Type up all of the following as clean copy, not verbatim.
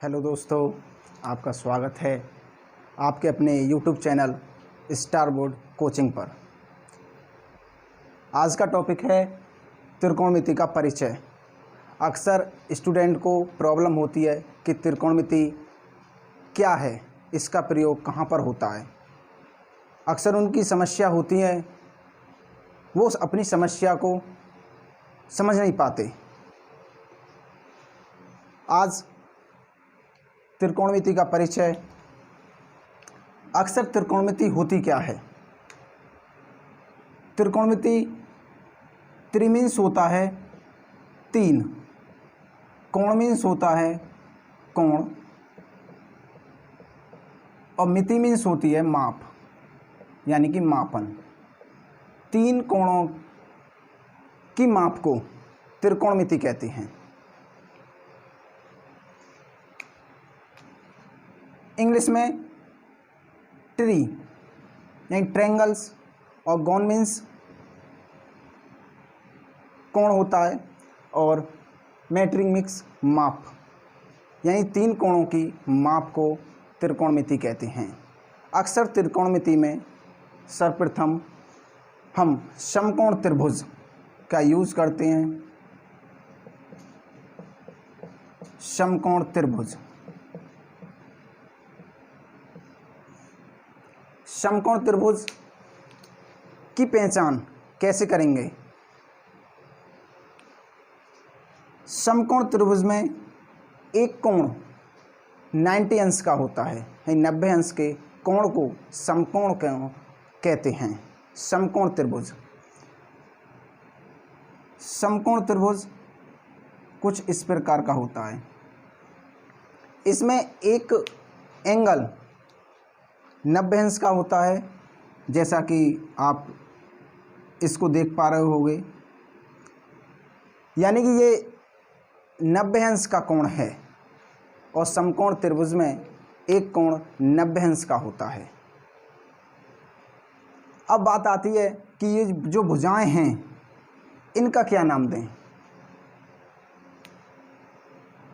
Hello दोस्तों, आपका स्वागत है आपके अपने YouTube channel star board coaching पर। आज का टॉपिक है त्रिकोणमिति का परिचय। अक्सर स्टूडेंट को प्रॉब्लम होती है कि त्रिकोणमिति क्या है, इसका प्रयोग कहाँ पर होता है। अक्सर उनकी समस्या होती है, वो अपनी समस्या को समझ नहीं पाते। आज त्रिकोणमिति का परिचय। अक्सर त्रिकोणमिति होती क्या है। त्रिकोणमिति त्रि मीन्स होता है तीन, कोण मीन्स होता है कोण, और मिति मीन्स होती है माप, यानी कि मापन। तीन कोणों की माप को त्रिकोणमिति कहते हैं। इंग्लिश में ट्री यानी ट्रायंगल्स और गॉन मीन्स कोण होता है, और मेट्रिक मिक्स माप, यानी तीन कोणों की माप को त्रिकोणमिति कहते हैं। अक्सर त्रिकोणमिति में सर्वप्रथम हम समकोण त्रिभुज का यूज़ करते हैं। समकोण त्रिभुज, समकोण त्रिभुज की पहचान कैसे करेंगे। समकोण त्रिभुज में एक कोण 90 अंश का होता है, 90 अंश के कोण को समकोण कहते हैं। समकोण त्रिभुज, समकोण त्रिभुज कुछ इस प्रकार का होता है। इसमें एक एंगल 90 अंश का होता है, जैसा कि आप इसको देख पा रहे होंगे, यानी कि ये 90 अंश का कोण है, और समकोण त्रिभुज में एक कोण 90 अंश का होता है। अब बात आती है कि ये जो भुजाएं हैं इनका क्या नाम दें।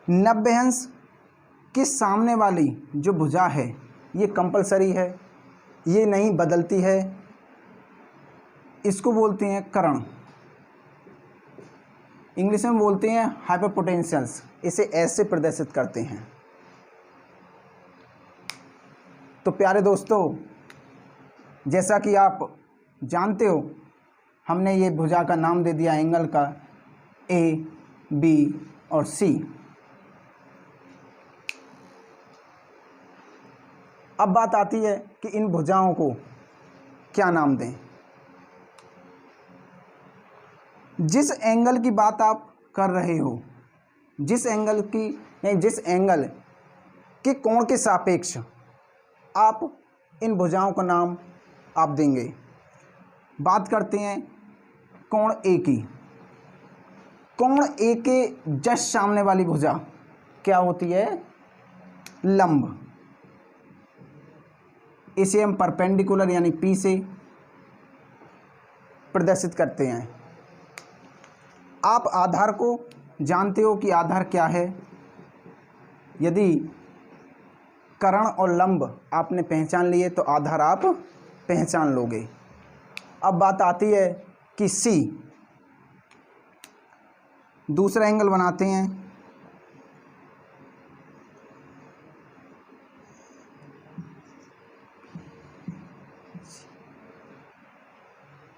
90 अंश के सामने वाली जो भुजा है ये कंपलसरी है, ये नहीं बदलती है, इसको बोलते हैं कर्ण। इंग्लिश में बोलते हैं हाइपरपोटेंशियल्स। इसे ऐसे प्रदर्शित करते हैं। तो प्यारे दोस्तों, जैसा कि आप जानते हो, हमने ये भुजा का नाम दे दिया एंगल का ए, बी और सी। अब बात आती है कि इन भुजाओं को क्या नाम दें। जिस एंगल की बात आप कर रहे हो, जिस एंगल की नहीं जिस एंगल के कोण के सापेक्ष आप इन भुजाओं का नाम आप देंगे। बात करते हैं कोण ए की। कोण ए के जस्ट सामने वाली भुजा क्या होती है? लंब। इसे हम परपेंडिकुलर यानी पी से प्रदर्शित करते हैं। आप आधार को जानते हो कि आधार क्या है। यदि कर्ण और लंब आपने पहचान लिए तो आधार आप पहचान लोगे। अब बात आती है कि सी, दूसरा एंगल बनाते हैं।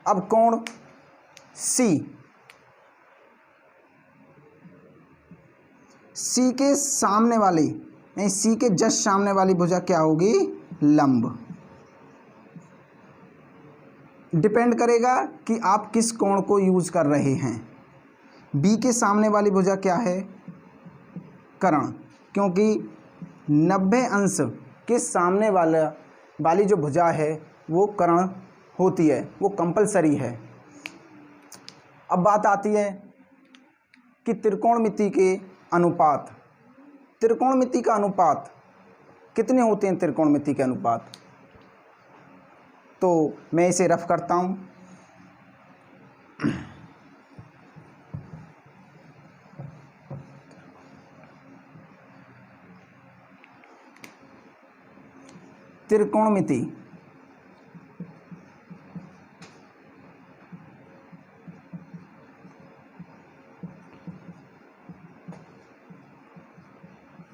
अब कोण सी, सी के सामने वाली नहीं सी के जस्ट सामने वाली भुजा क्या होगी? लंब। डिपेंड करेगा कि आप किस कोण को यूज कर रहे हैं। बी के सामने वाली भुजा क्या है? कर्ण, क्योंकि 90 अंश के सामने वाली जो भुजा है वो कर्ण होती है, वो कंपलसरी है। अब बात आती है कि त्रिकोणमिति के अनुपात। त्रिकोणमिति का अनुपात कितने होते हैं? त्रिकोणमिति के अनुपात तो मैं इसे रफ करता हूँ। त्रिकोणमिति।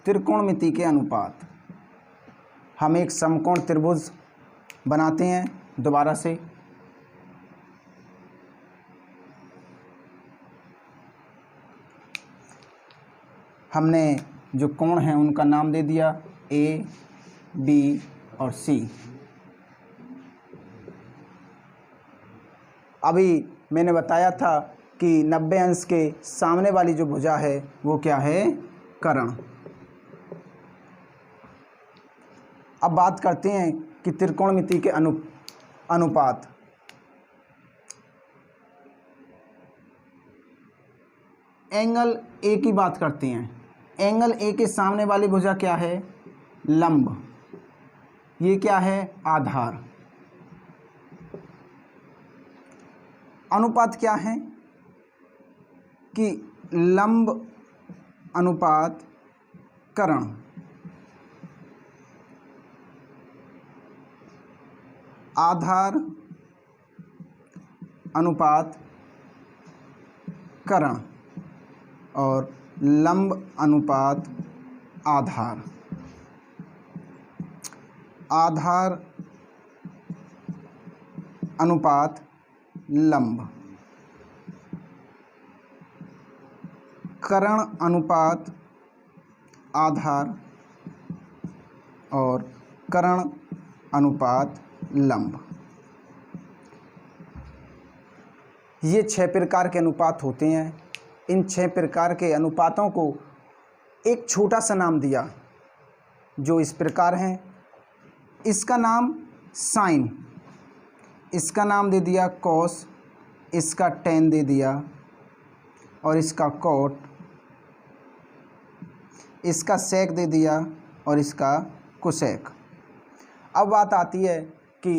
त्रिकोणमिति के अनुपात। हम एक समकोण त्रिभुज बनाते हैं दोबारा से। हमने जो कोण हैं उनका नाम दे दिया ए, बी और सी। अभी मैंने बताया था कि 90 अंश के सामने वाली जो भुजा है वो क्या है? कर्ण। अब बात करते हैं कि त्रिकोणमिति के अनुपात। एंगल ए की बात करते हैं। एंगल ए के सामने वाली भुजा क्या है? लंब। ये क्या है? आधार। अनुपात क्या है? कि लंब अनुपात कर्ण। आधार अनुपात कर्ण और लंब अनुपात आधार। आधार अनुपात लंब। कर्ण अनुपात आधार और कर्ण अनुपात लंब। ये 6 प्रकार के अनुपात होते हैं। इन 6 प्रकार के अनुपातों को एक छोटा सा नाम दिया जो इस प्रकार हैं। इसका नाम साइन, इसका नाम दे दिया कॉस, इसका टेन दे दिया और इसका कॉट, इसका सेक दे दिया और इसका कोसेक। अब बात आती है कि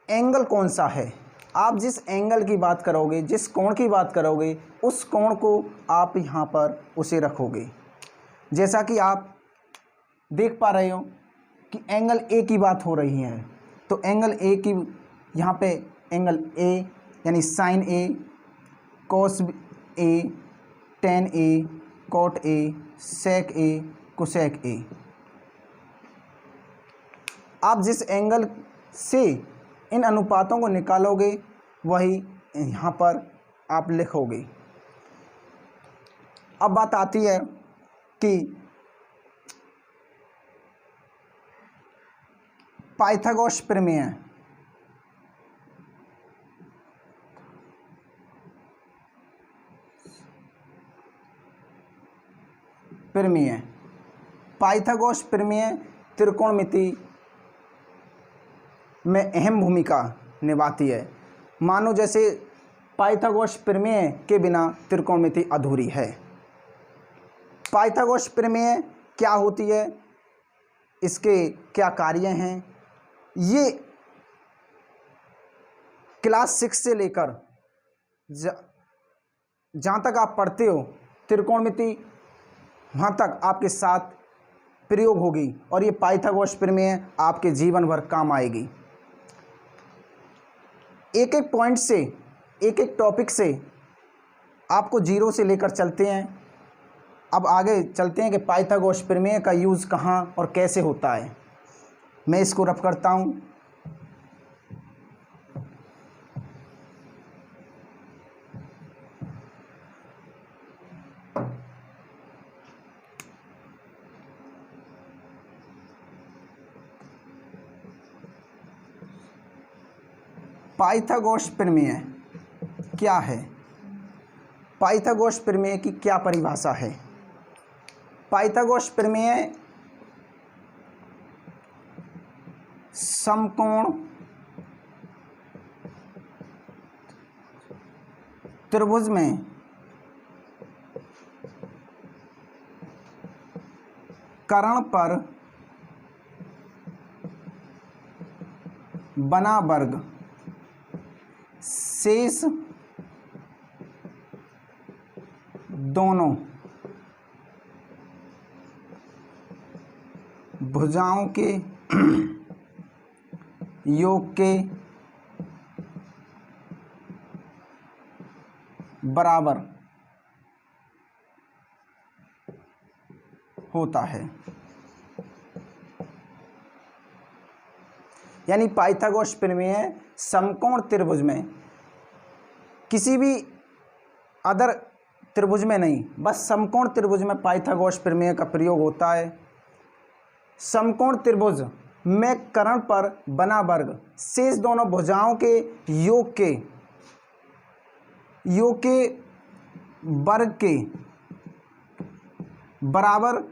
एंगल कौन सा है। आप जिस एंगल की बात करोगे, जिस कोण की बात करोगे, उस कोण को आप यहाँ पर उसे रखोगे। जैसा कि आप देख पा रहे हो कि एंगल ए की बात हो रही है, तो एंगल ए की यहाँ पे एंगल ए यानी sine A, cos A, tan A, cot A, sec A, cosec A. आप जिस एंगल से इन अनुपातों को निकालोगे वही यहाँ पर आप लिखोगे। अब बात आती है कि पाइथागोरस प्रमेय। प्रमेय पाइथागोरस प्रमेय त्रिकोणमिति में अहम भूमिका निभाती है। मानो जैसे पाइथागोरस प्रमेय के बिना त्रिकोणमिति अधूरी है। पाइथागोरस प्रमेय क्या होती है, इसके क्या कार्य हैं, ये क्लास 6 से लेकर जहाँ तक आप पढ़ते हो त्रिकोणमिति, वहाँ तक आपके साथ प्रयोग होगी और ये पाइथागोरस प्रमेय आपके जीवन भर काम आएगी। एक एक पॉइंट से, एक एक टॉपिक से आपको जीरो से लेकर चलते हैं। अब आगे चलते हैं कि पाइथागोरस प्रमेय का यूज़ कहाँ और कैसे होता है। मैं इसको रफ करता हूँ। पाइथागोरस प्रमेय क्या है? पाइथागोरस प्रमेय की क्या परिभाषा है? पाइथागोरस प्रमेय समकोण त्रिभुज में कर्ण पर बना वर्ग शेष दोनों भुजाओं के योग के बराबर होता है। यानी पाइथागोरस प्रमेय समकोण त्रिभुज में, किसी भी अदर त्रिभुज में नहीं, बस समकोण त्रिभुज में पाइथागोरस प्रमेय का प्रयोग होता है। समकोण त्रिभुज में कर्ण पर बना वर्ग शेष दोनों भुजाओं के योग के वर्ग के बराबर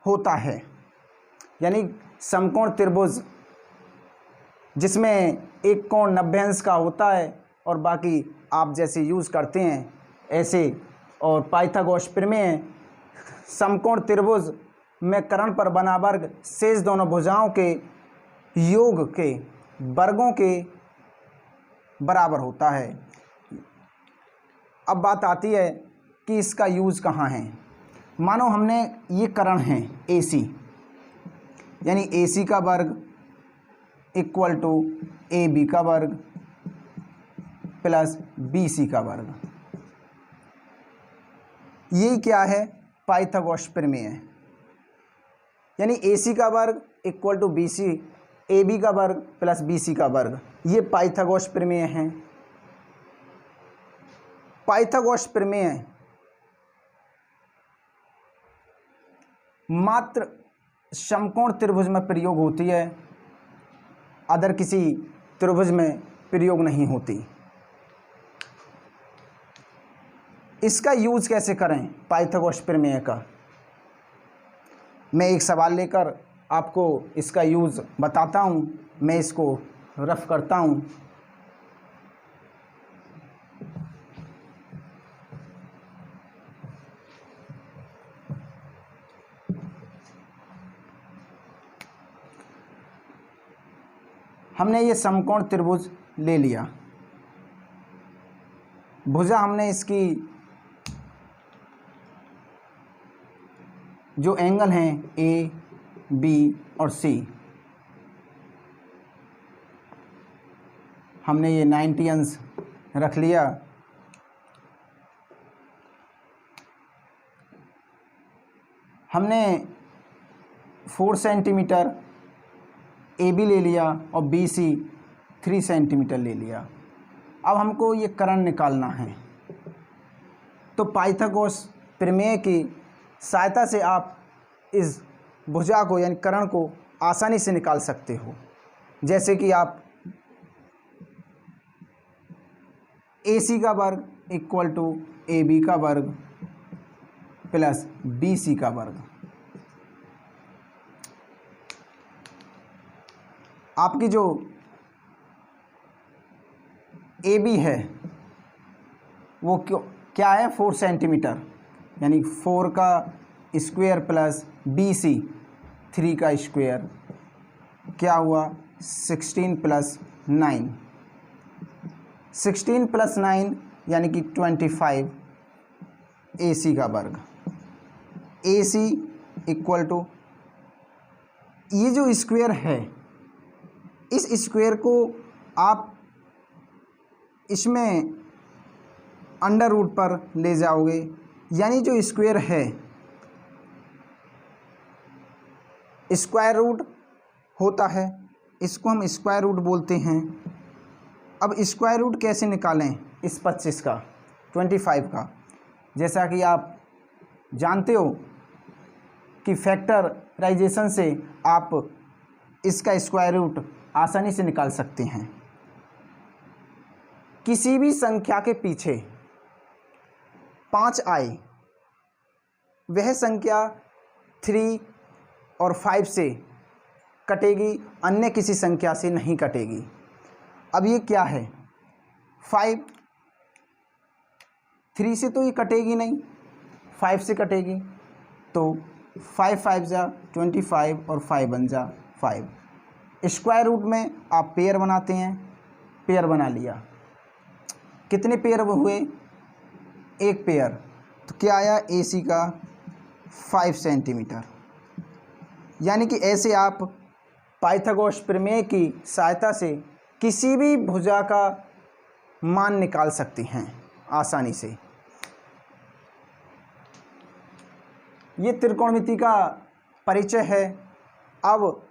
होता है। यानी समकोण त्रिभुज जिसमें एक कोण 90 अंश का होता है और बाकी आप जैसे यूज़ करते हैं ऐसे, और पाइथागोरस प्रमेय समकोण त्रिभुज में कर्ण पर बना वर्ग शेष दोनों भुजाओं के योग के वर्गों के बराबर होता है। अब बात आती है कि इसका यूज़ कहाँ है। मानो हमने ये कर्ण है AC, यानी AC का वर्ग इक्वल टू AB का वर्ग प्लस BC का वर्ग। ये क्या है? पाइथागोरस प्रमेय है। यानी AC का वर्ग इक्वल टू BC, AB का वर्ग प्लस BC का वर्ग, ये पाइथागोरस प्रमेय है। पाइथागोरस प्रमेय मात्र समकोण त्रिभुज में प्रयोग होती है, अदर किसी त्रिभुज में प्रयोग नहीं होती। इसका यूज कैसे करें पाइथागोरस प्रमेय का? मैं एक सवाल लेकर आपको इसका यूज बताता हूं, मैं इसको रफ करता हूं। हमने ये समकोण त्रिभुज ले लिया, भुजा हमने इसकी जो एंगल हैं A, B और C, हमने ये 90 अंश रख लिया। हमने 4 सेंटीमीटर AB ले लिया और BC 3 सेंटीमीटर ले लिया। अब हमको ये कर्ण निकालना है, तो पाइथागोरस प्रमेय की सहायता से आप इस भुजा को यानी कर्ण को आसानी से निकाल सकते हो। जैसे कि आप AC का वर्ग इक्वल टू AB का वर्ग प्लस BC का वर्ग। आपकी जो AB है वो क्या है? 4 सेंटीमीटर, यानी 4 का स्क्वायर प्लस BC 3 का स्क्वायर, क्या हुआ? 16 प्लस 9, 16 प्लस 9 यानी कि 25 AC का वर्ग। AC इक्वल टू ये जो स्क्वायर है, इस स्क्वायर को आप इसमें अंडर रूट पर ले जाओगे, यानी जो स्क्वायर है स्क्वायर रूट होता है, इसको हम स्क्वायर रूट बोलते हैं। अब स्क्वायर रूट कैसे निकालें इस 25 का, 25 का? जैसा कि आप जानते हो कि फैक्टराइजेशन से आप इसका स्क्वायर रूट आसानी से निकाल सकते हैं। किसी भी संख्या के पीछे 5 आए, वह संख्या 3 और 5 से कटेगी, अन्य किसी संख्या से नहीं कटेगी। अब ये क्या है? 5, 3 से तो ये कटेगी नहीं, 5 से कटेगी, तो 5 5 जा 25 और 5 बन जा 5। स्क्वायर रूट में आप पेयर बनाते हैं, पेयर बना लिया। कितने पेयर हुए? एक पेयर, तो क्या आया? AC का 5 सेंटीमीटर। यानी कि ऐसे आप पाइथागोरस प्रमेय की सहायता से किसी भी भुजा का मान निकाल सकती हैं आसानी से। ये त्रिकोणमिति का परिचय है। अब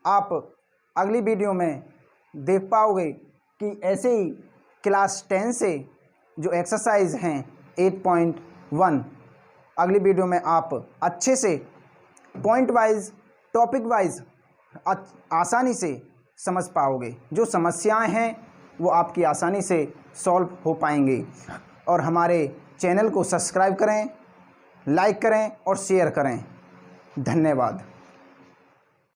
आप अगली वीडियो में देख पाओगे कि ऐसे ही क्लास 10 से जो एक्सरसाइज हैं 8.1 अगली वीडियो में आप अच्छे से पॉइंट वाइज टॉपिक वाइज आसानी से समझ पाओगे। जो समस्याएं हैं वो आपकी आसानी से सॉल्व हो पाएंगे। और हमारे चैनल को सब्सक्राइब करें, लाइक करें और शेयर करें। धन्यवाद।